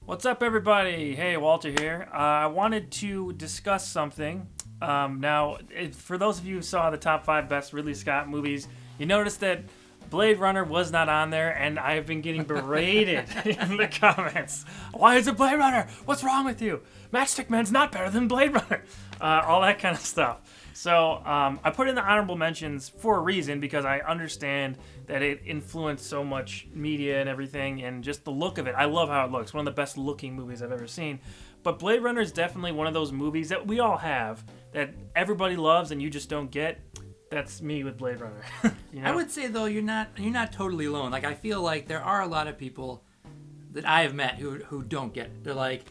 What's up, everybody? Hey, Walter here. I wanted to discuss something. For those of you who saw the top 5 best Ridley Scott movies, you noticed that Blade Runner was not on there, and I have been getting berated in the comments. Why is it Blade Runner? What's wrong with you? Matchstick Men's not better than Blade Runner. All that kind of stuff. So I put in the honorable mentions for a reason, because I understand that it influenced so much media and everything, and just the look of it. I love how it looks. One of the best looking movies I've ever seen. But Blade Runner is definitely one of those movies that we all have, that everybody loves and you just don't get. That's me with Blade Runner. You know? I would say, though, you're not totally alone. Like, I feel like there are a lot of people that I have met who don't get it. They're like,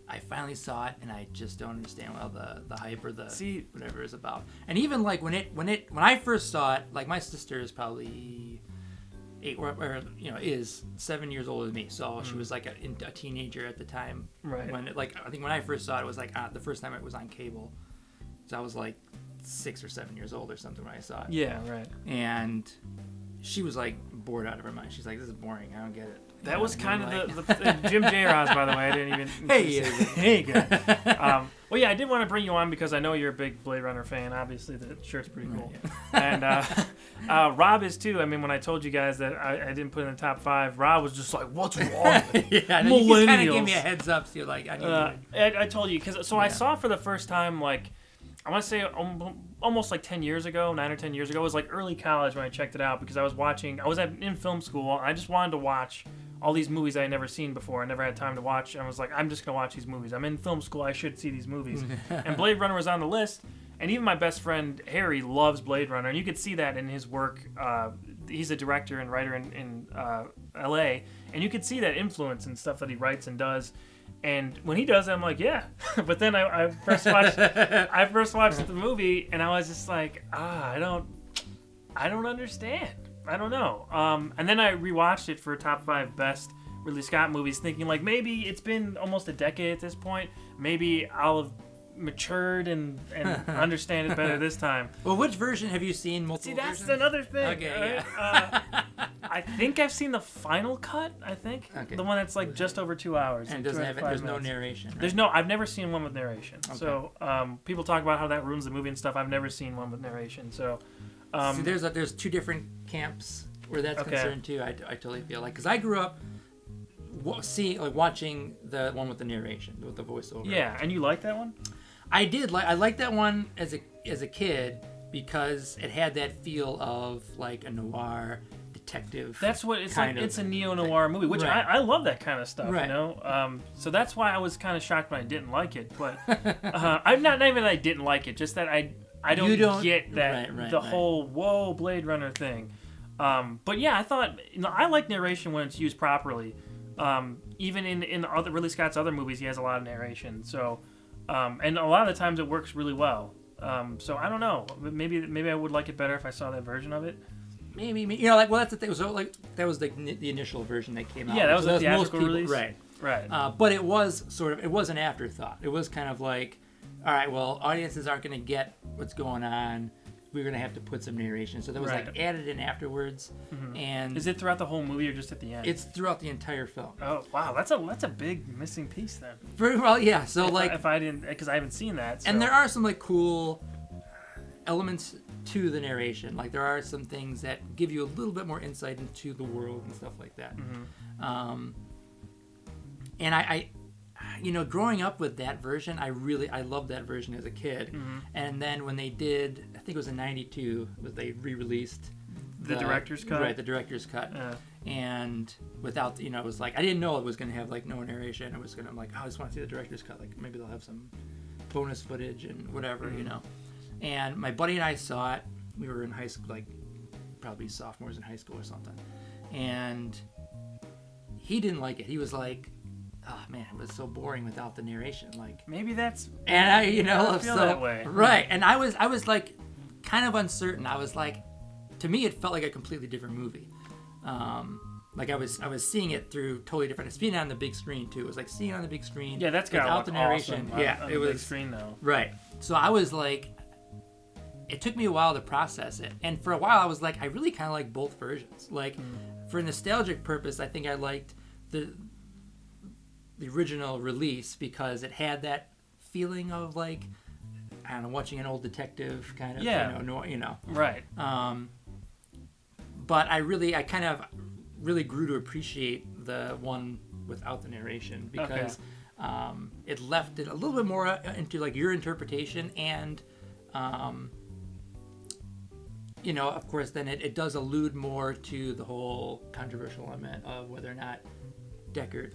I finally saw it and I just don't understand the hype or whatever it's about. And even like when I first saw it, like, my sister is probably 7 years older than me, so she was like a teenager at the time. Right. I think when I first saw it, it was like the first time it was on cable. So I was like 6 or 7 years old or something when I saw it. Yeah, right. And she was like bored out of her mind. She's like, "This is boring. I don't get it." That was kind of the Jim Jarosz, by the way. I didn't even. Hey, good. Well, yeah, I did want to bring you on because I know you're a big Blade Runner fan. Obviously, the shirt's pretty cool, and Rob is too. I mean, when I told you guys that I didn't put in the top 5, Rob was just like, "What's wrong?" Yeah, no, you kind of gave me a heads up. So you're like, I told you because I saw it for the first time like. I want to say almost like 10 years ago, 9 or 10 years ago. It was like early college when I checked it out because I was in film school. And I just wanted to watch all these movies I had never seen before. I never had time to watch. And I was like, I'm just going to watch these movies. I'm in film school. I should see these movies. And Blade Runner was on the list. And even my best friend, Harry, loves Blade Runner. And you could see that in his work. He's a director and writer in L.A. And you could see that influence in stuff that he writes and does. And when he does it, I'm like, yeah. But then I first watched the movie, and I was just like, I don't understand. I don't know. And then I rewatched it for top 5 best Ridley Scott movies, thinking like maybe it's been almost a decade at this point. Maybe I'll have matured and understand it better this time. Well, which version have you seen? Multiple See, that's versions? another thing. Okay, right? yeah. I think I've seen the final cut. Okay. The one that's like just over 2 hours. And it doesn't have there's no narration. Right? I've never seen one with narration. Okay. So people talk about how that ruins the movie and stuff. I've never seen one with narration. So see, there's 2 different camps where that's concerned too. I totally feel like, because I grew up watching the one with the narration, with the voiceover. Yeah, and you like that one? I did. I liked that one as a kid because it had that feel of like a noir detective. That's what it's like. It's a neo-noir movie, which I love that kind of stuff, right. You know. So that's why I was kind of shocked when I didn't like it. But I'm not even that I didn't like it, just that I don't get that whole whoa Blade Runner thing. But yeah, I thought I like narration when it's used properly. Even in other Ridley Scott's other movies, he has a lot of narration. So. And a lot of the times it works really well. So I don't know. Maybe I would like it better if I saw that version of it. Maybe that's the thing. So that was the initial version that came out. Yeah, that was so a theatrical release. Right. But it was an afterthought. It was kind of like, all right, well, audiences aren't going to get what's going on. We're going to have to put some narration. So that was like added in afterwards. Mm-hmm. And is it throughout the whole movie or just at the end? It's throughout the entire film. Oh wow, that's a big missing piece then. Very well, yeah. So if I didn't, because I haven't seen that. So. And there are some like cool elements to the narration. Like there are some things that give you a little bit more insight into the world and stuff like that. Mm-hmm. And I growing up with that version, I loved that version as a kid. Mm-hmm. And then when they did, I think it was in '92, they re-released the director's cut. Right, the director's cut. And without, it was like I didn't know it was going to have like no narration. I'm like, I just want to see the director's cut. Like maybe they'll have some bonus footage and whatever, Mm-hmm. And my buddy and I saw it. We were in high school, like probably sophomores in high school or something. And he didn't like it. He was like, oh man, it was so boring without the narration. Like maybe that's. And I feel that way. Right, and I was like, kind of uncertain. I was like, to me, it felt like a completely different movie. Like I was seeing it through totally different. It's being on the big screen too. It was like seeing it on the big screen. Yeah, that's got without the narration. Awesome on it the was big screen though. Right. So I was like, it took me a while to process it, and for a while I was like, I really kind of like both versions. Like, for nostalgic purpose, I think I liked the the original release because it had that feeling of like, I don't know, watching an old detective kind of, Right. But I kind of really grew to appreciate the one without the narration because it left it a little bit more into like your interpretation and, of course, then it does allude more to the whole controversial element of whether or not Deckard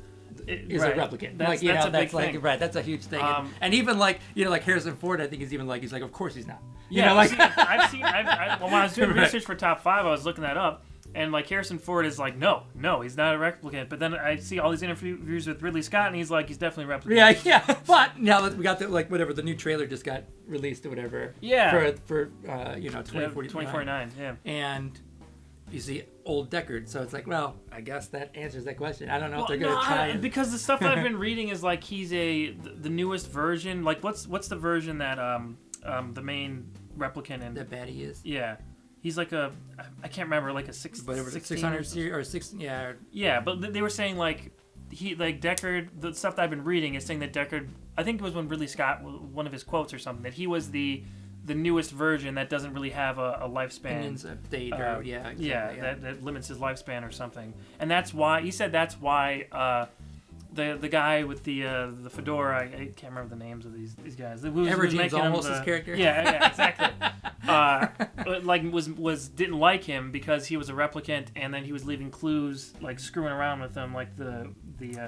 is a replicant. That's a big thing. Right, that's a huge thing. And even like Harrison Ford, I think he's even like, he's like, of course he's not. When I was doing research for Top 5, I was looking that up, and like Harrison Ford is like, no, he's not a replicant. But then I see all these interviews with Ridley Scott, and he's like, he's definitely a replicant. Yeah. But now that we got the new trailer just got released or whatever. Yeah. For 2049. Yeah. And you see old Deckard, so it's like, well, I guess that answers that question. I don't know if they're gonna try because the stuff I've been reading is like he's the newest version. Like what's the version that the main replicant in the baddie is? Yeah, he's like I can't remember, like a 600 series or 6. Yeah. Yeah, but they were saying like Deckard. The stuff that I've been reading is saying that Deckard. I think it was when Ridley Scott, one of his quotes or something, that he was the newest version that doesn't really have a lifespan. That limits his lifespan or something. And that's why he said the guy with the fedora, I can't remember the names of these guys. James Olmos' character. Yeah, exactly. Didn't like him because he was a replicant, and then he was leaving clues, like screwing around with them, like the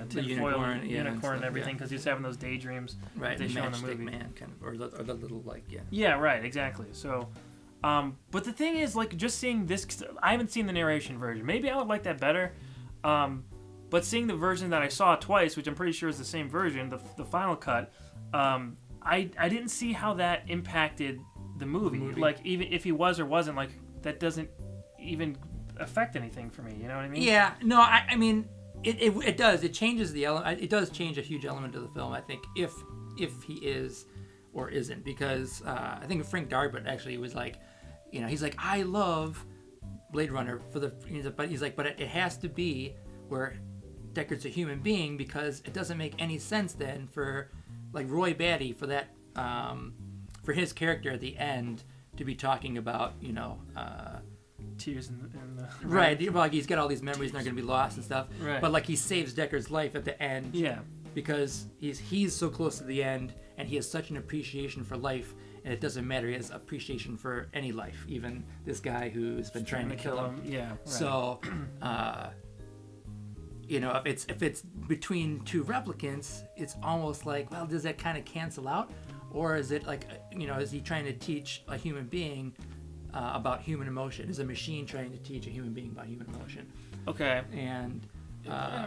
tinfoil unicorn and everything, because he was having those daydreams. Right, they the show in the movie. Man kind of, or the little Yeah, right, exactly. So, but the thing is, like, just seeing this, I haven't seen the narration version. Maybe I would like that better. But seeing the version that I saw twice, which I'm pretty sure is the same version, the final cut, I didn't see how that impacted the movie. Like, even if he was or wasn't, like, that doesn't even affect anything for me. You know what I mean? Yeah. No, I mean, it does. It changes the element. It does change a huge element of the film, I think, if he is or isn't. Because I think Frank Darabont actually was like, he's like, I love Blade Runner but it has to be where Deckard's a human being, because it doesn't make any sense then for like Roy Batty for that for his character at the end to be talking about tears in the right. Like he's got all these memories and they're gonna be lost and stuff. Right. But like he saves Deckard's life at the end. Yeah. Because he's so close to the end and he has such an appreciation for life, and it doesn't matter. He has appreciation for any life, even this guy who's been trying to kill him. Yeah. Right. So. If it's between two replicants, it's almost like, well, does that kind of cancel out, or is it like, is he trying to teach a human being about human emotion? Is a machine trying to teach a human being about human emotion? Okay. And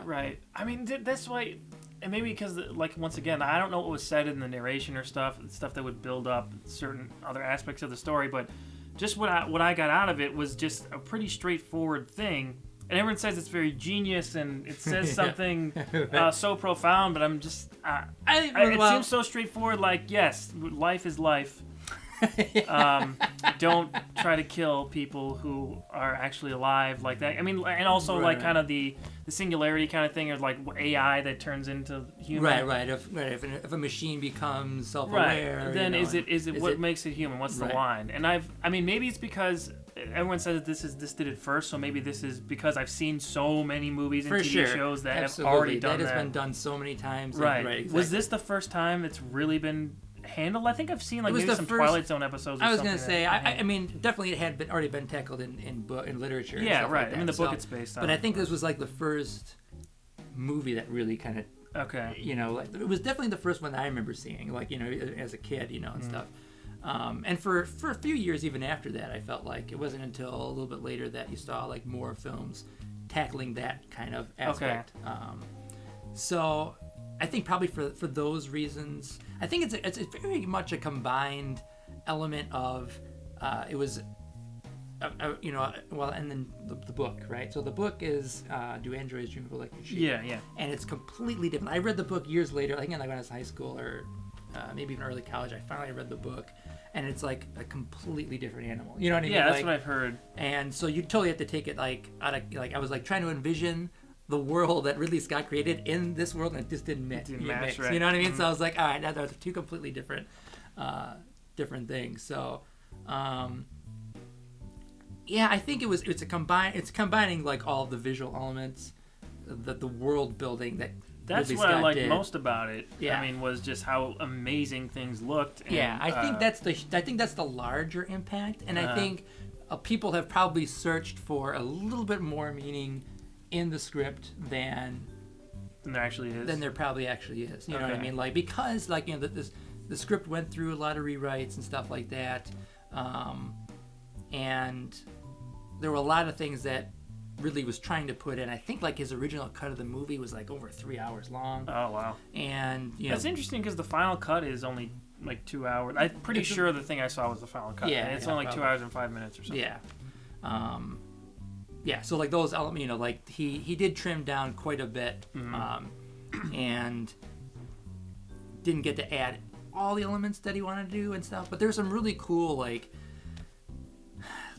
right. I mean, that's why, and maybe because, like, once again, I don't know what was said in the narration or stuff that would build up certain other aspects of the story, but just what I got out of it was just a pretty straightforward thing. And everyone says it's very genius and it says something so profound, but I'm just... it seems so straightforward, like, yes, life is life. Don't try to kill people who are actually alive like that. I mean, and also like kind of the singularity kind of thing, or like AI that turns into human. Right. If a machine becomes self-aware, right, then is it what makes it human? What's the line? And I mean, maybe it's because everyone says that this did it first, so maybe this is because I've seen so many movies and TV shows that have already done that. That has been done so many times. Right. Exactly. Was this the first time it's really been handled? I think I've seen like maybe some Twilight Zone episodes. I was going to say, I mean, definitely it had already been tackled in literature. Yeah, right. Like I mean, the book it's based on. But I think this was like the first movie that really kind of, like it was definitely the first one that I remember seeing, like as a kid, and stuff. And for a few years even after that, I felt like it wasn't until a little bit later that you saw like more films tackling that kind of aspect. Okay. So I think probably for those reasons, I think it's very much a combined element of it was and then the book, right? So the book is Do Androids Dream of Electric Sheep? Yeah. And it's completely different. I read the book years later, I think like when I was in high school or maybe even early college. I finally read the book, and it's like a completely different animal. You know what I mean? Yeah, that's what I've heard. And so you totally have to take it like out of like I was like trying to envision the world that Ridley Scott created in this world, and it just didn't mix. Right. You know what I mean? So I was like, all right, those are two completely different things. So, yeah, I think it's combining like all the visual elements, the world building that's Ridley what Scott I liked did. most about it. Yeah. I mean, was just how amazing things looked. And, yeah, I think that's the larger impact, and I think people have probably searched for a little bit more meaning in the script than there actually is. Than there probably actually is. You know what I mean? Like, because like, you know, the script went through a lot of rewrites and stuff like that, and there were a lot of things that Ridley was trying to put in. I think like his original cut of the movie was like over 3 hours long. Oh wow! And you know, that's interesting because the final cut is only like 2 hours. I'm pretty sure the thing I saw was the final cut. Yeah, and it's only like 2 hours and 5 minutes or something. Yeah. Yeah, so like those elements, you know, like he did trim down quite a bit, and didn't get to add all the elements that he wanted to do and stuff. But there's some really cool like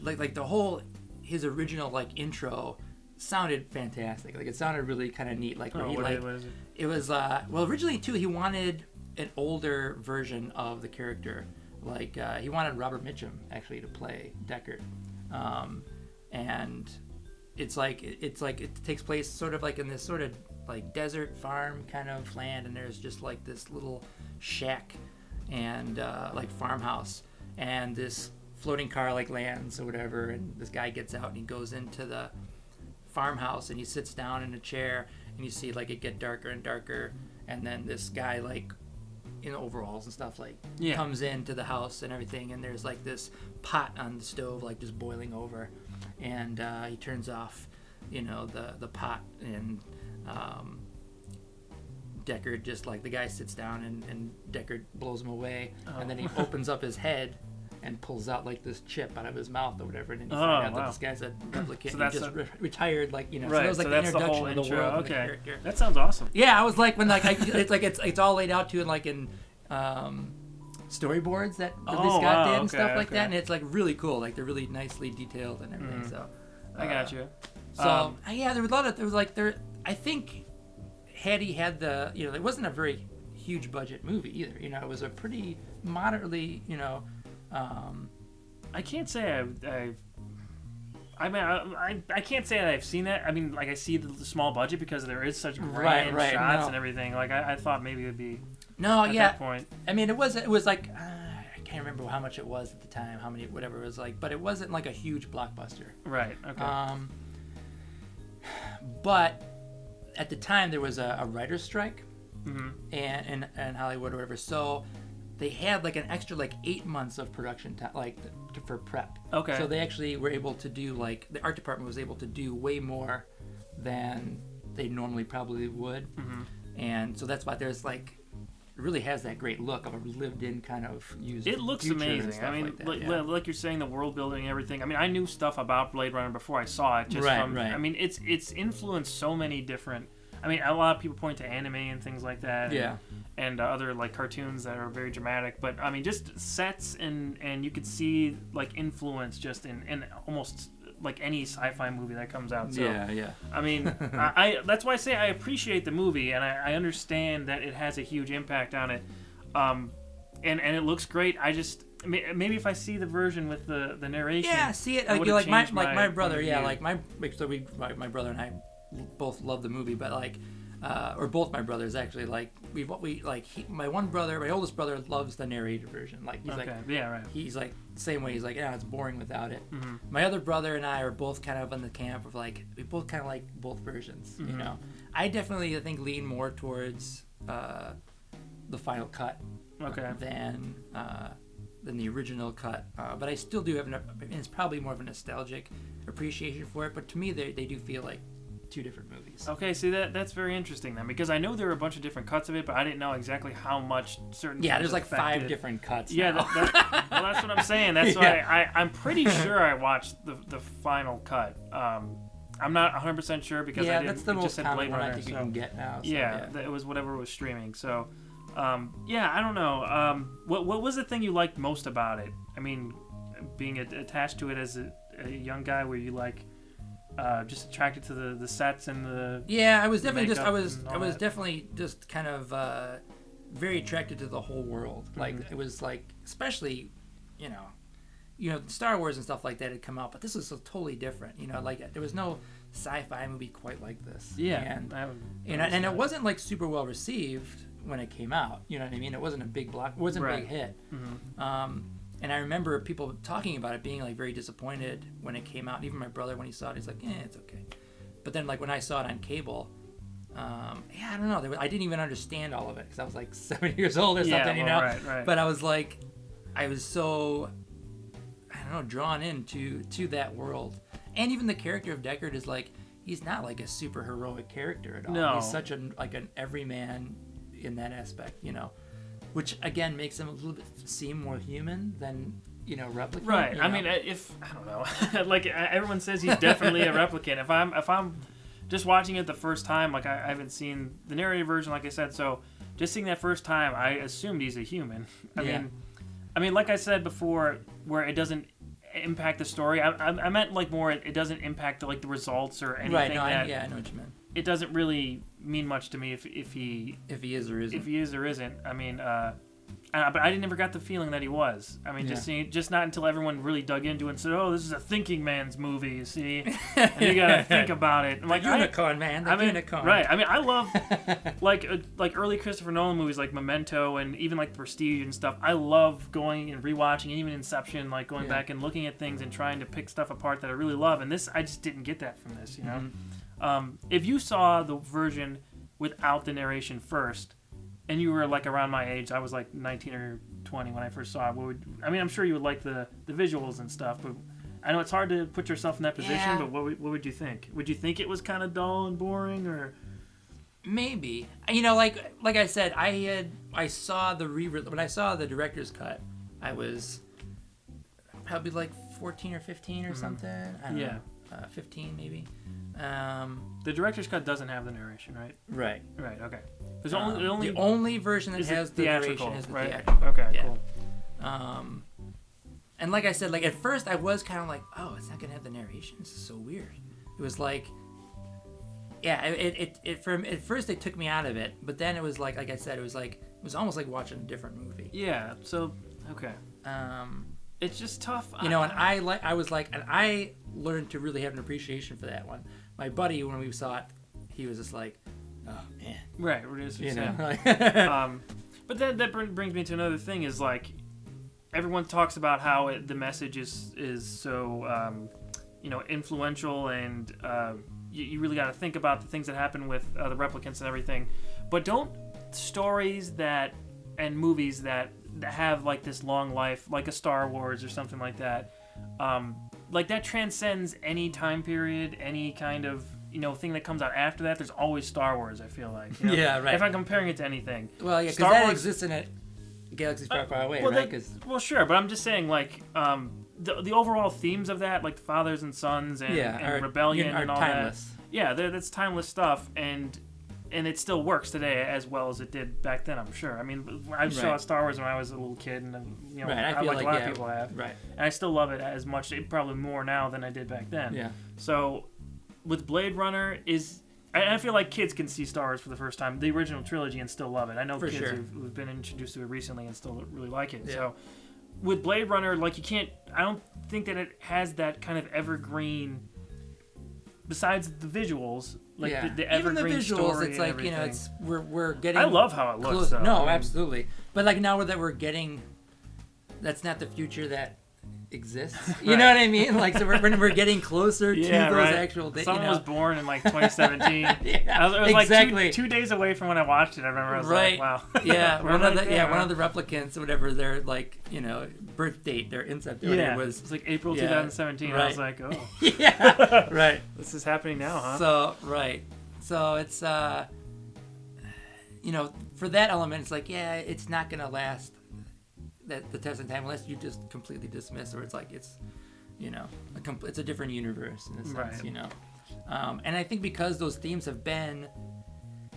the whole his original like intro sounded fantastic. Like it sounded really kind of neat. Like what is it? It was well, originally too he wanted an older version of the character. Like he wanted Robert Mitchum actually to play Deckard, and it's like it takes place sort of like in this sort of like desert farm kind of land, and there's just like this little shack and like farmhouse, and this floating car like lands or whatever, and this guy gets out and he goes into the farmhouse and he sits down in a chair, and you see like it get darker and darker, and then this guy like in overalls and stuff like comes into the house and everything, and there's like this pot on the stove like just boiling over, and he turns off, you know, the pot, and Deckard just like the guy sits down and Deckard blows him away, and then he opens up his head and pulls out like this chip out of his mouth or whatever, and then you find out that this guy's a replicant. So that's he just retired, like, you know. Right. So that was like the introduction to the world and the character. That sounds awesome. Yeah, I was like when like it's all laid out to like in storyboards that Ridley Scott did and stuff like that, and it's like really cool. Like they're really nicely detailed and everything. So I got you. So yeah, there was a lot of I think had he had the, you know, it wasn't a very huge budget movie either. You know, it was a pretty moderately, you know. I can't say I mean, I can't say that I've seen that. I mean, like, I see the small budget because there is such grand shots and everything. Like, I thought maybe it would be at that point. I mean, it was like, I can't remember how much it was at the time, how many, whatever it was like, but it wasn't like a huge blockbuster. Right, okay. But at the time, there was a writer's strike in Hollywood or whatever, so they had like an extra like 8 months of production time, like for prep. Okay. So they actually were able to do, like, the art department was able to do way more than they normally probably would, and so that's why there's like, it really has that great look of a lived-in kind of used. It looks amazing. I mean, like you're saying, the world building and everything. I mean, I knew stuff about Blade Runner before I saw it. Just from, I mean, it's influenced so many different. I mean, a lot of people point to anime and things like that. Yeah. And other like cartoons that are very dramatic, but I mean, just sets and you could see like influence just in almost like any sci-fi movie that comes out. So, yeah. I mean, I that's why I say I appreciate the movie, and I understand that it has a huge impact on it, and it looks great. I just maybe if I see the version with the narration, see it like my brother, my brother and I both love the movie, but like. Or both my brothers actually, like my oldest brother loves the narrated version. Like he's he's like the same way. He's like, yeah, it's boring without it. My other brother and I are both kind of in the camp of like, we both kind of like both versions. You know, I definitely I think lean more towards the final cut than the original cut. But I still do have it's probably more of a nostalgic appreciation for it. But to me, they do feel like two different movies. Okay, see that's very interesting then, because I know there are a bunch of different cuts of it, but I didn't know exactly how much certain. Yeah, there's like 5 different cuts. Yeah, well, that's what I'm saying. That's why I'm pretty sure I watched the final cut. I'm not 100% sure because I didn't. That's the most common one I think you can get now. So, it was whatever was streaming. So, I don't know. What was the thing you liked most about it? I mean, being attached to it as a young guy, where you like. just attracted to the sets and the I was definitely makeup just kind of very attracted to the whole world. Like it was like, especially, you know, Star Wars and stuff like that had come out, but this was so totally different. You know, like there was no sci-fi movie quite like this. Yeah, and it wasn't like super well received when it came out. You know what I mean? It wasn't a big block. It wasn't a big hit. And I remember people talking about it being like very disappointed when it came out. Even my brother, when he saw it, he's like, it's okay. But then like when I saw it on cable, I don't know. I didn't even understand all of it because I was like 7 years old or something, you know? Right. But I was like, I was so, I don't know, drawn into that world. And even the character of Deckard is like, he's not like a super heroic character at all. No. He's such an everyman in that aspect, you know? Which, again, makes him a little bit seem more human than, you know, replicant. Right. You know? I mean, I don't know. Like, everyone says he's definitely a replicant. If I'm just watching it the first time, like, I haven't seen the narrated version, like I said, so just seeing that first time, I assumed he's a human. I mean, like I said before, where it doesn't impact the story, I meant, like, more, it doesn't impact, like, the results or anything. Right, no, I know what you meant. It doesn't really mean much to me if he is or isn't. If he is or isn't. I mean, but I never got the feeling that he was. I mean, just not until everyone really dug into it and said, "Oh, this is a thinking man's movie." You see, and you gotta think about it. I'm like, unicorn man, unicorn. Right. I mean, I love like early Christopher Nolan movies like Memento and even like Prestige and stuff. I love going and rewatching, and even Inception, like going back and looking at things and trying to pick stuff apart that I really love. And this, I just didn't get that from this. You know. If you saw the version without the narration first, and you were like around my age, I was like 19 or 20 when I first saw it. I'm sure you would like the visuals and stuff, but I know it's hard to put yourself in that position. But what would you think? Would you think it was kind of dull and boring, or maybe? You know, like I said, I saw when I saw the director's cut, I was probably like 14 or 15 or something. I don't know. 15 maybe. The director's cut doesn't have the narration, right? Right. Okay. There's the only version that has the narration is the theatrical. Okay. Cool. And like I said, like at first I was kind of like, oh, it's not gonna have the narration. This is so weird. It was like, at first it took me out of it, but then it was like I said, it was almost like watching a different movie. Yeah. So okay. It's just tough. You know, and I learned to really have an appreciation for that one. My buddy, when we saw it, he was just like, oh man. Right. You know. But that brings me to another thing is like, everyone talks about how the message is so influential, and you really got to think about the things that happen with the replicants and everything. But don't stories and movies that have like this long life, like a Star Wars or something like that, like that transcends any time period, any kind of thing that comes out after that. There's always Star Wars, I feel like. You know? Yeah, right. If I'm comparing it to anything. Well, yeah, because that exists in a galaxy far, far away, right? Well, sure, but I'm just saying, like, the overall themes of that, like fathers and sons and rebellion and all timeless. that. Yeah, that's timeless stuff, and it still works today as well as it did back then, I'm sure. I mean, I saw Star Wars when I was a little kid, and I feel like a lot of people have. Right. And I still love it as much, probably more now than I did back then. Yeah. So, with Blade Runner I feel like kids can see Star Wars for the first time, the original trilogy, and still love it. I know kids who've been introduced to it recently and still really like it. Yeah. So, with Blade Runner, like I don't think that it has that kind of evergreen. Besides the visuals, like the evergreen even the visuals, story, it's like it's we're getting. I love how it looks. Though. No, absolutely. But like now that we're getting, that's not the future that exists. You know what I mean? Like so we're getting closer to those actual. Someone was born in like 2017. Yeah, it was like two days away from when I watched it. I remember I was like, wow. Yeah, one of the replicants, whatever their birth date, their incept date was like April 2017. Right. I was like, oh. Yeah. Right. This is happening now, huh? So it's for that element, it's like it's not gonna last the test of time unless you just completely dismiss, or it's like it's it's a different universe in a sense, and I think because those themes have been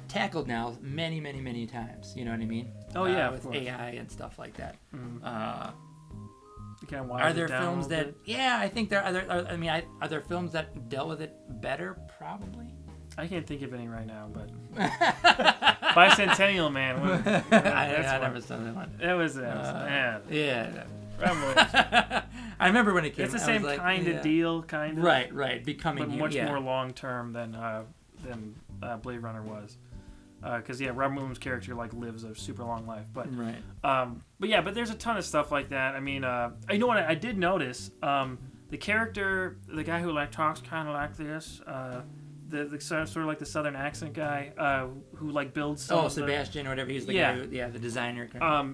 tackled now many, many, many times, you know what I mean? Oh yeah, with AI and stuff like that. kind of are there films that? Yeah, I think there are. I mean, are there films that dealt with it better? Probably. I can't think of any right now, but Bicentennial Man. I never saw that one. It was man. Yeah. I remember when it came. It's the same kind of deal, kind of. Right. Becoming, but much more long term than Blade Runner was. Because Robin Williams' character like lives a super long life, but but there's a ton of stuff like that. I mean, you know what I did notice? The character, the guy who like talks kind of like this, the sort of like the southern accent guy, who like builds. Sebastian or whatever. He's the guy. The designer.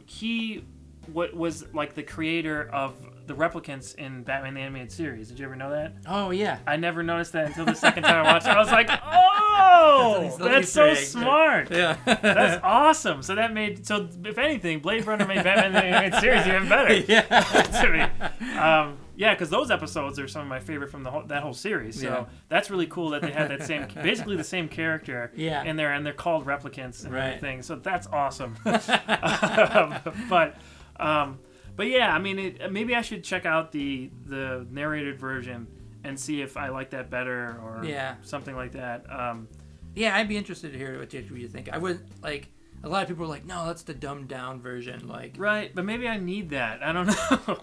He was like the creator of the replicants in Batman the Animated Series. Did you ever know that? Oh yeah. I never noticed that until the second time I watched it. I was like, oh, that's so smart. Yeah. That's awesome. So if anything, Blade Runner made Batman the Animated Series even better. Yeah. To me. Because those episodes are some of my favorite from that whole series. So that's really cool that they had that basically the same character in there, and they're called replicants and everything. So that's awesome. But yeah, I mean, maybe I should check out the narrated version and see if I like that better or something like that. I'd be interested to hear what you think. I would like. A lot of people are like, no, that's the dumbed down version. Like, right, but maybe I need that. I don't know.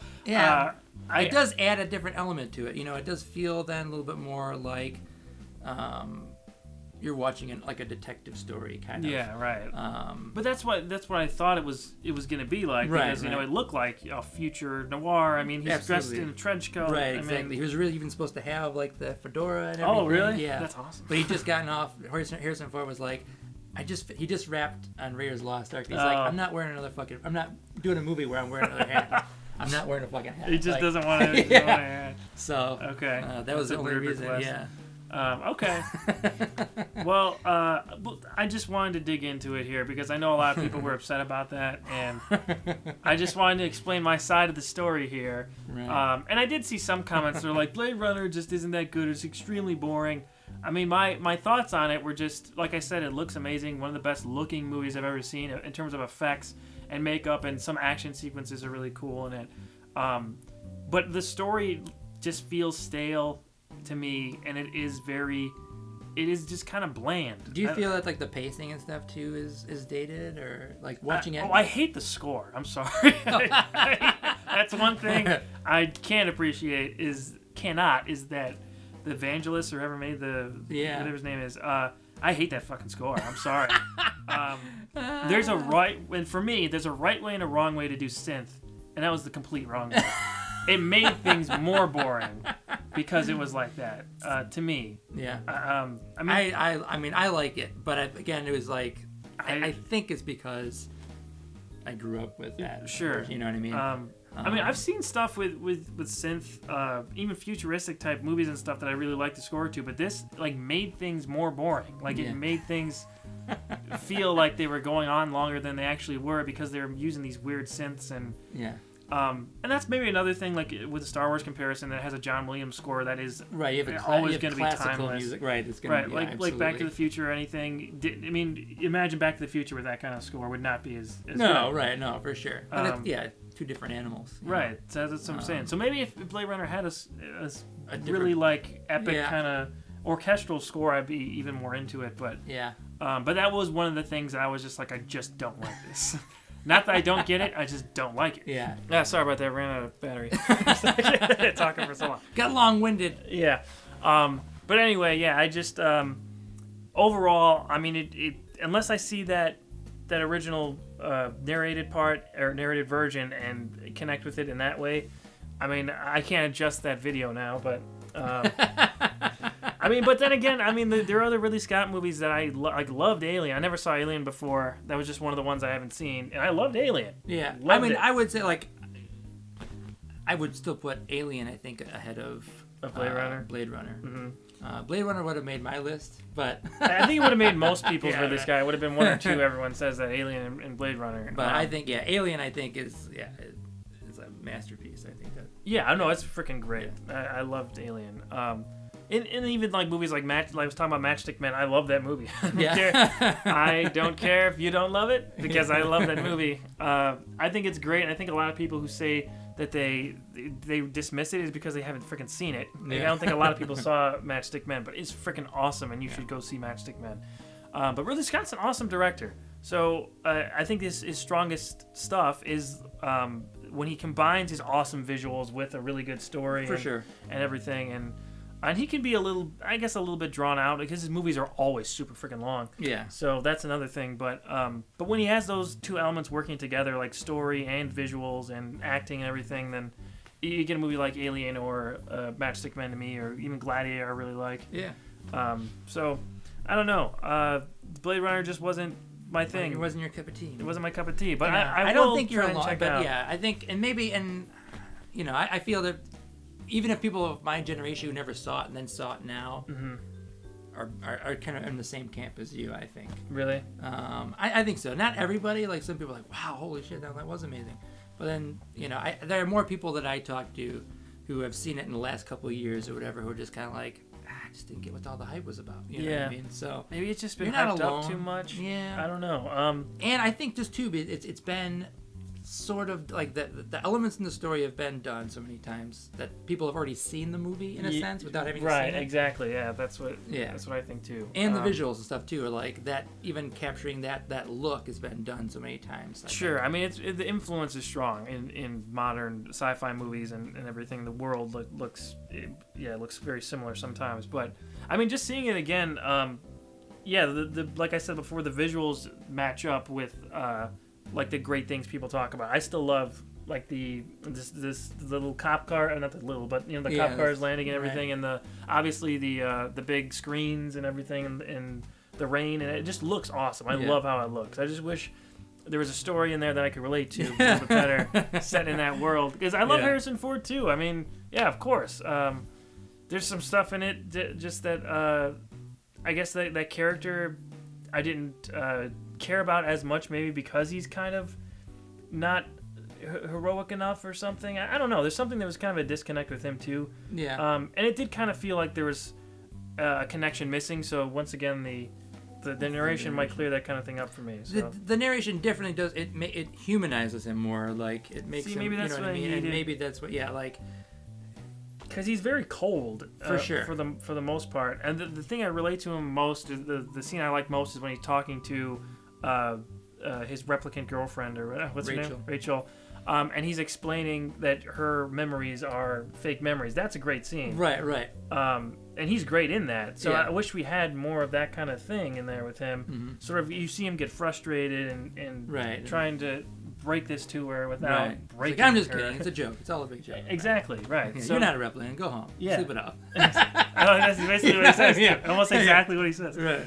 It does add a different element to it. You know, it does feel then a little bit more like you're watching like a detective story kind of. Yeah, right. But that's what I thought it was gonna be like, because you know it looked like a future noir. I mean, he's dressed in a trench coat. Right, exactly. He was really even supposed to have like the fedora and everything. Oh, really? Yeah, that's awesome. But he'd just gotten off. Harrison Ford was like, he just rapped on Raiders Lost Ark. He's like, I'm not doing a movie where I'm wearing another hat. I'm not wearing a fucking hat. He just doesn't want to. So okay, that was the only reason. Request. Yeah. Okay. Well, I just wanted to dig into it here because I know a lot of people were upset about that, and I just wanted to explain my side of the story here. Right. And I did see some comments that were like, Blade Runner just isn't that good. It's extremely boring. I mean, my thoughts on it were just, like I said, it looks amazing. One of the best looking movies I've ever seen in terms of effects and makeup, and some action sequences are really cool in it. But the story just feels stale to me, and it is just kind of bland. Do you feel that like the pacing and stuff too is dated, or like watching it? I hate the score. I'm sorry. That's one thing I can't appreciate is that the Evangelist or whoever made whatever his name is, I hate that fucking score. I'm sorry. There's a right way and a wrong way to do synth, and that was the complete wrong way. It made things more boring because it was like that to me. Yeah. I mean, I like it, but again, it was like I think it's because I grew up with that. Sure. You know what I mean? I mean, I've seen stuff with synth, even futuristic type movies and stuff that I really like the score to, but this like made things more boring. Like it made things feel like they were going on longer than they actually were because they were using these weird synths and and that's maybe another thing, like with the Star Wars comparison, that has a John Williams score that is always going to be timeless. Music. Right, it's going to be like Back to the Future or anything. I mean, imagine Back to the Future with that kind of score would not be as no, good. Right, no, for sure. But two different animals. Right, so that's what I'm saying. So maybe if Blade Runner had a really like epic kind of orchestral score, I'd be even more into it. But but that was one of the things that I was just like, I just don't like this. Not that I don't get it, I just don't like it. Yeah. Sorry about that. Ran out of battery. Talking for so long. Got long-winded. Yeah. But anyway, I just overall, I mean, it unless I see that original narrated part or narrated version and connect with it in that way, I mean, I can't adjust that video now, but. I mean, but then again, I mean, there are other Ridley Scott movies that I loved Alien. I never saw Alien before. That was just one of the ones I haven't seen, and I loved Alien. Yeah, loved it. I would say like I would still put Alien, I think, ahead of Blade Runner. Blade Runner. Mm-hmm. Blade Runner would have made my list, but I think it would have made most people's Ridley Scott. It would have been one or two. Everyone says that Alien and Blade Runner. But I think Alien, I think is a masterpiece. I think that. Yeah, I know, it's freaking great. Yeah. I loved Alien. And even like movies like I was talking about Matchstick Men, I love that movie. I don't care if you don't love it because I love that movie. I think it's great, and I think a lot of people who say that they dismiss it is because they haven't freaking seen it. Like, Yeah. I don't think a lot of people saw Matchstick Men, but it's freaking awesome, and you should go see Matchstick Men. But Ridley Scott's an awesome director. So I think his strongest stuff is when he combines his awesome visuals with a really good story and everything. And he can be a little bit drawn out because his movies are always super freaking long. Yeah. So that's another thing. But when he has those two elements working together, like story and visuals and acting and everything, then you get a movie like Alien or Matchstick Men to me, or even Gladiator I really like. Yeah. So I don't know. Blade Runner just wasn't my thing. It wasn't your cup of tea. It wasn't my cup of tea. But I I don't will think you're try and alone. check But out. yeah, I think, I feel that even if people of my generation who never saw it and then saw it now are kind of in the same camp as you, I think. Really? I think so. Not everybody. Like, some people are like, wow, holy shit, that was amazing. But then, there are more people that I talk to who have seen it in the last couple of years or whatever who are just kind of like, I just didn't get what all the hype was about. You know what I mean? So maybe it's just been you're not hyped alone. up too much. Yeah. I don't know. And I think just too, it's been sort of like the elements in the story have been done so many times that people have already seen the movie in a sense without having seen it. Right, exactly. Yeah, that's what I think too. And the visuals and stuff too are like that. Even capturing that look has been done so many times. Sure, I mean the influence is strong in modern sci-fi movies and everything. The world looks very similar sometimes, but I mean just seeing it again, the like I said before, the visuals match up with like the great things people talk about. I still love like this little cop car, not the little, but the cop cars landing and everything, and obviously the big screens and everything, and the rain, and it just looks awesome. I love how it looks. I just wish there was a story in there that I could relate to a little bit better, set in that world, because I love Harrison Ford too. I mean, yeah, of course. There's some stuff in it just that I guess that character I didn't care about as much, maybe because he's kind of not heroic enough or something. I don't know. There's something that was kind of a disconnect with him too. Yeah. And it did kind of feel like there was a connection missing. So once again, the narration might clear that kind of thing up for me. So. The narration definitely does. It humanizes him more. Like it makes him. Maybe that's what what I mean. needed. And maybe that's what. Yeah. Like. Because he's very cold, for sure, for the most part. And the thing I relate to him most is the scene I like most is when he's talking to his replicant girlfriend, or what's her name? Rachel. And he's explaining that her memories are fake memories. That's a great scene. Right. And he's great in that. So I wish we had more of that kind of thing in there with him. Mm-hmm. Sort of, you see him get frustrated and trying to break this to her without breaking I'm just her. kidding. It's a joke. It's all a big joke. Exactly, right. Yeah, so, you're not a replicant. Go home. Sleep it off. That's basically what he says. Yeah. Almost exactly what he says. Right.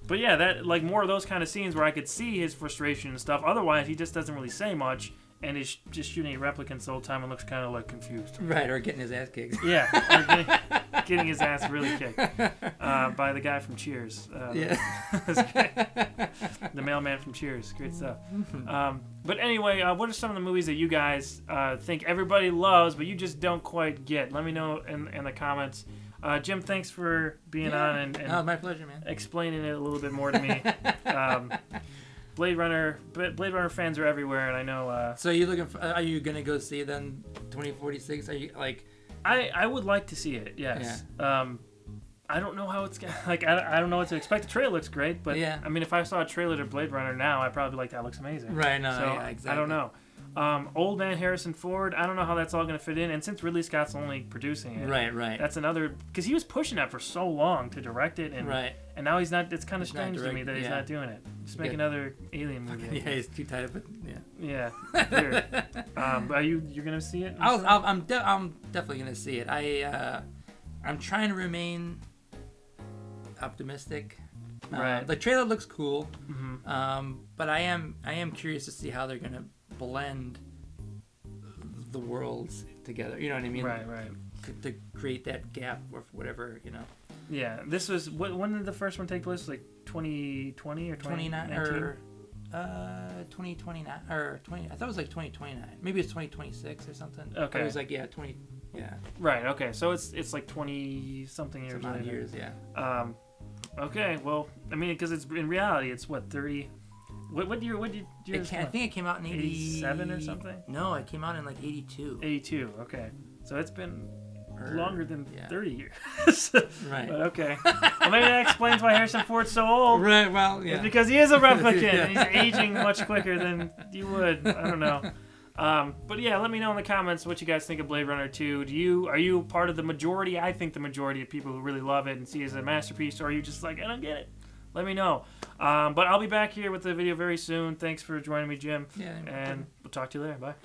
But yeah, that like more of those kind of scenes where I could see his frustration and stuff. Otherwise, he just doesn't really say much and is just shooting at replicants the whole time and looks kind of like confused. Right, or getting his ass kicked. Yeah, or getting his ass really kicked by the guy from Cheers. The mailman from Cheers. Great stuff. But anyway, what are some of the movies that you guys think everybody loves but you just don't quite get? Let me know in the comments. Jim, thanks for being on and my pleasure, man. Explaining it a little bit more to me. Blade Runner fans are everywhere, and I know. So you looking for? Are you gonna go see then 2046? Are you like? I would like to see it. Yes. Yeah. I don't know how it's like. I don't know what to expect. The trailer looks great, but I mean, if I saw a trailer to Blade Runner now, I'd probably be like, that looks amazing. Right. No. So, yeah. Exactly. I don't know. Old man Harrison Ford, I don't know how that's all going to fit in. And since Ridley Scott's only producing it, right, that's another, because he was pushing that for so long to direct it, and and now he's not. It's kind of strange to me that he's not doing it. Just make another Alien movie. Yeah, he's too tight up. Yeah. Weird. Are you're gonna see it? I'm definitely gonna see it. I'm trying to remain optimistic. Right. The trailer looks cool. Mm-hmm. But I am curious to see how they're gonna blend the worlds together. You know what I mean? Right. To create that gap or whatever, Yeah. This was when did the first one take place? Like 2020 or 2019? Or 2029 or 20. I thought it was like 2029. Maybe it's 2026 or something. Okay. It was like 20. Yeah. Right. Okay. So it's like 20 something years later. Years. Yeah. Okay. Well, I mean, because it's in reality, it's what 30. What year? What did you? I think it came out in 87 or something. No, it came out in like 82. 82. Okay, so it's been longer than 30 years. Right. But okay. Well, maybe that explains why Harrison Ford's so old. Right. Well, yeah. It's because he is a replicant and he's aging much quicker than you would. I don't know. But yeah, let me know in the comments what you guys think of Blade Runner 2. Are you part of the majority? I think the majority of people who really love it and see it as a masterpiece, or are you just like, I don't get it? Let me know. But I'll be back here with the video very soon. Thanks for joining me, Jim. Yeah. And we'll talk to you later. Bye.